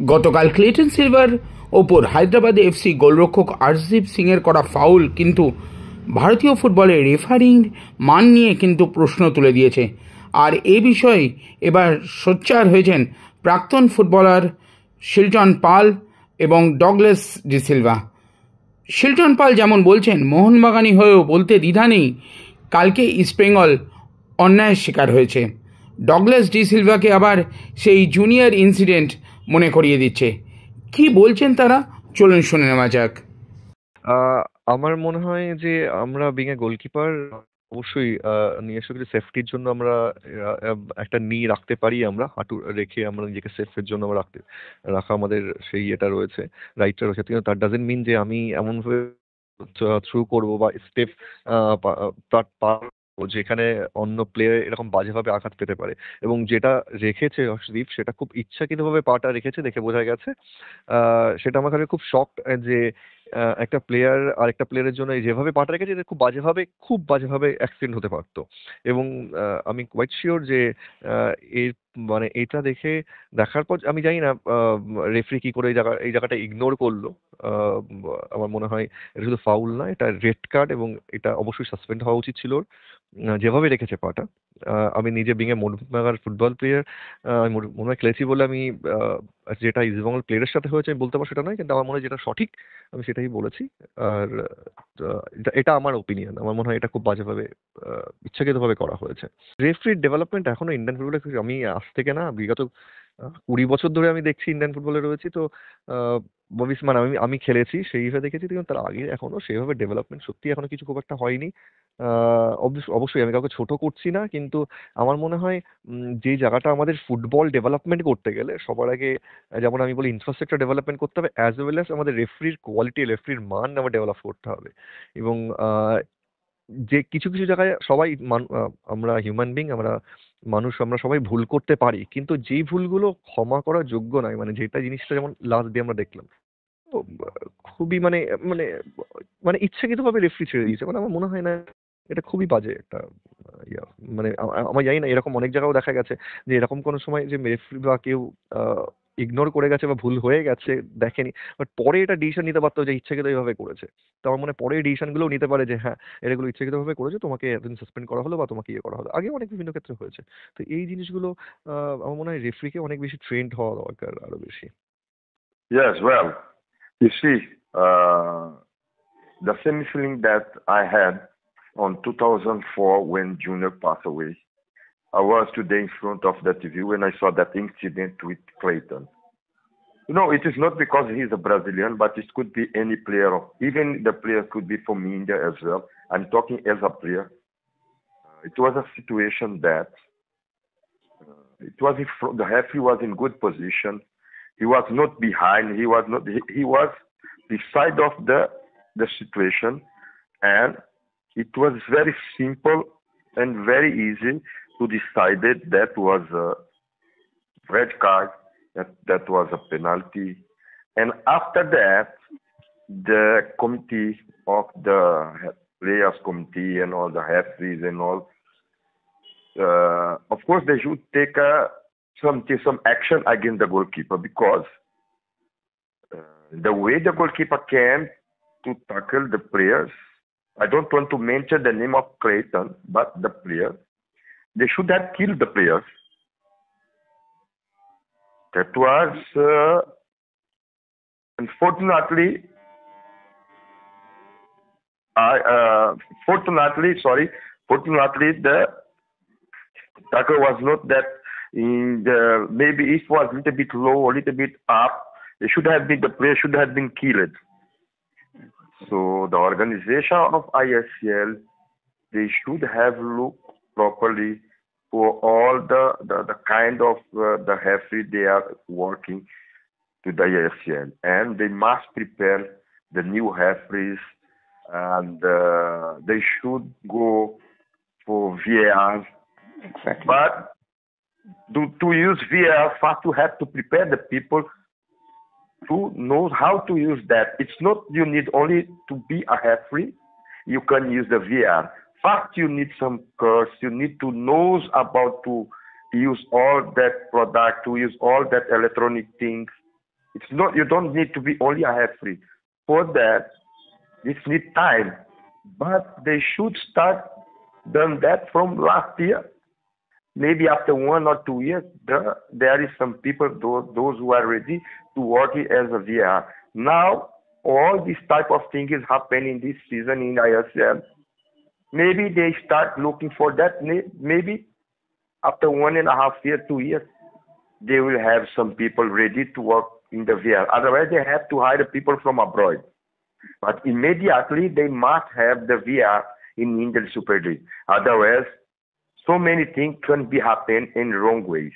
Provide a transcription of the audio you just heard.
গতকাল Clayton silver ওপর Hyderabad FC গোলরক্ষক আরশদীপ সিংয়ের করা ফাউল কিন্তু ভারতীয় ফুটবলে রেফারিং মান নিয়ে কিন্তু প্রশ্ন তুলে দিয়েছে। আর এ বিষয়ে এবার সোচ্চার হয়েছেন প্রাক্তন ফুটবলার শিলটন পাল এবং ডগলাস ডিসিলভা। শিলটন পাল যেমন বলছেন, মোহনবাগানি হয়েও বলতে দ্বিধা নেই কালকে ইস্টবেঙ্গল অন্যায়ের শিকার হয়েছে। ডগলাস ডিসিলভাকে আবার সেই জুনিয়র ইনসিডেন্ট মনে করিয়ে দিচ্ছে। কি বলছেন তারা, চলুন শুনে নেওয়া যাক। আমার মনে হয় যে আমরা বিং এ গোলকিপার অবশ্যই নিজস্ব কিছু সেফটির জন্য আমরা একটা নি রাখতে পারি, আমরা হাঁটু রেখে আমরা নিজেকে সেফের জন্য আমরা রাখা আমাদের সেই এটা রয়েছে, রাইটটা রয়েছে। কিন্তু তার ডাজেন্ট মিন যে আমি এমনভাবে থ্রু করবো বা স্টেপ যেখানে অন্য প্লেয়ার এরকম বাজেভাবে আঘাত পেতে পারে। এবং যেটা রেখেছে অর্শদীপ, সেটা খুব ইচ্ছাকৃতভাবে পাটা রেখেছে, দেখে বোঝা গেছে। সেটা আমার কাছে খুব শক যে একটা প্লেয়ার আর একটা প্লেয়ারের জন্য যেভাবে পাটা রেখেছে, এটা খুব বাজেভাবে অ্যাক্সিডেন্ট হতে পারতো। এবং আমি কোয়াইট শিওর যে এর মানে এটা দেখার পর আমি জানি না রেফারি কি করে এই জায়গাটা ইগনোর করলো। আমার মনে হয় এটা শুধু ফাউল না, এটা রেড কার্ড, এবং এটা অবশ্যই সাসপেন্ড হওয়া উচিত ছিল ওর। যেভাবে রেখেছে পাটা। আমি নিজে being a Mohun Bagan football player, আমি মনে হয় খেলেছি বলে আমি যেটা ইস্টবেঙ্গল প্লেয়ারের সাথে হয়েছে আমি বলতে পারবো সেটা নয়, কিন্তু আমার মনে হয় যেটা সঠিক আমি সেটাই বলেছি। আর এটা আমার ওপিনিয়ন। আমার মনে হয় এটা খুব বাজেভাবে ইচ্ছাকৃতভাবে করা হয়েছে। রেফারির ডেভেলপমেন্ট এখনো ইন্ডিয়ান ফুটবলে আমি আজ থেকে না, বিগত 20 বছর ধরে আমি দেখছি ইন্ডিয়ান ফুটবলে রয়েছি। তো মানে আমি খেলেছি সেইভাবে দেখেছি, কিন্তু তার আগে এখনো সেভাবে ডেভেলপমেন্ট সত্যি এখনো কিছু খুব একটা হয়নি। অবশ্যই আমি কাউকে ছোট করছি না, কিন্তু আমার মনে হয় যে জায়গাটা আমাদের ফুটবল ডেভেলপমেন্ট করতে গেলে সবার আগে, যেমন আমি বলি, ইনফ্রাস্ট্রাকচার ডেভেলপমেন্ট করতে হবে, অ্যাজ ওয়েল অ্যাজ আমাদের রেফারির কোয়ালিটি, রেফারির মান আমার ডেভেলপ করতে হবে। এবং যে কিছু কিছু জায়গায় সবাই আমরা হিউম্যান বিং, আমরা মানুষ, আমরা সবাই ভুল করতে পারি, কিন্তু যেই ভুলগুলো ক্ষমা করার যোগ্য নয়, মানে যেটা জিনিসটা যেমন লাস্ট দিয়ে আমরা দেখলাম, তো খুবই মানে মানে মানে ইচ্ছাকৃতভাবে রেফারি ছেড়ে দিয়েছে। মানে আমার মনে হয় না, এটা খুবই বাজে একটা ইয়া। মানে আমার জানি না, এরকম অনেক জায়গাও দেখা গেছে যে এরকম কোনো সময় যে রেফারি বা কেউ ইগনোর করে গেছে বা ভুল হয়ে গেছে, দেখেনি, বাট পরে এটা ডিসিশন নিতে পারতো যে ইচ্ছাকৃত এইভাবে করেছে। তো আমার মনে হয় পরে ডিসিশনগুলোও নিতে পারে যে হ্যাঁ, এগুলো ইচ্ছাকৃতভাবে করেছে, তোমাকে এতদিন সাসপেন্ড করা হলো বা তোমাকে ইয়ে করা হলো। আগে অনেক বিভিন্ন ক্ষেত্রে হয়েছে। তো এই জিনিসগুলো আমার মনে হয় রেফারিকে অনেক বেশি ট্রেন্ড হওয়া দরকার, আরো বেশি। Yes, well, you see, the same feeling that I had on 2004 when Junior passed away. I was today in front of the TV when I saw that incident with Clayton. You know, it is not because he's a Brazilian, but it could be any player, even the player could be from India as well. I'm talking as a player. It was a situation that it was the referee was in good position. He was not behind. He was beside of the situation, and it was very simple and very easy to decide it. That was a red card. That was a penalty. And after that, the committee of the players committee and all the referees and all, of course, they should take some action against the goalkeeper, because the way the goalkeeper came to tackle the players, I don't want to mention the name of Clayton, but the player, they should have killed the players. That was, unfortunately, fortunately, the tackle was not that. Maybe if it was a little bit low or a little bit up, the player should have been killed. So the organization of ISL, they should have looked properly for all the kind of the referee they are working to the ISL, and they must prepare the new referees, and they should go for VAR. Exactly. But to use VAR, first you have to prepare the people to know how to use that. It's not you need only to be a referee, you can use the VAR. First you need some course, you need to know about to use all that product, to use all that electronic things. It's not, you don't need to be only a referee. For that, this need time. But they should start done that from last year. Maybe after 1 or 2 years, there is some people, those who are ready to work it as a VAR. Now, all this type of thing is happening this season in ISL. Maybe they start looking for that. Maybe after 1.5 years, 2 years, they will have some people ready to work in the VAR. Otherwise, they have to hire people from abroad. But immediately, they must have the VAR in Indian Super League. Otherwise, so many things can be happen in wrong ways.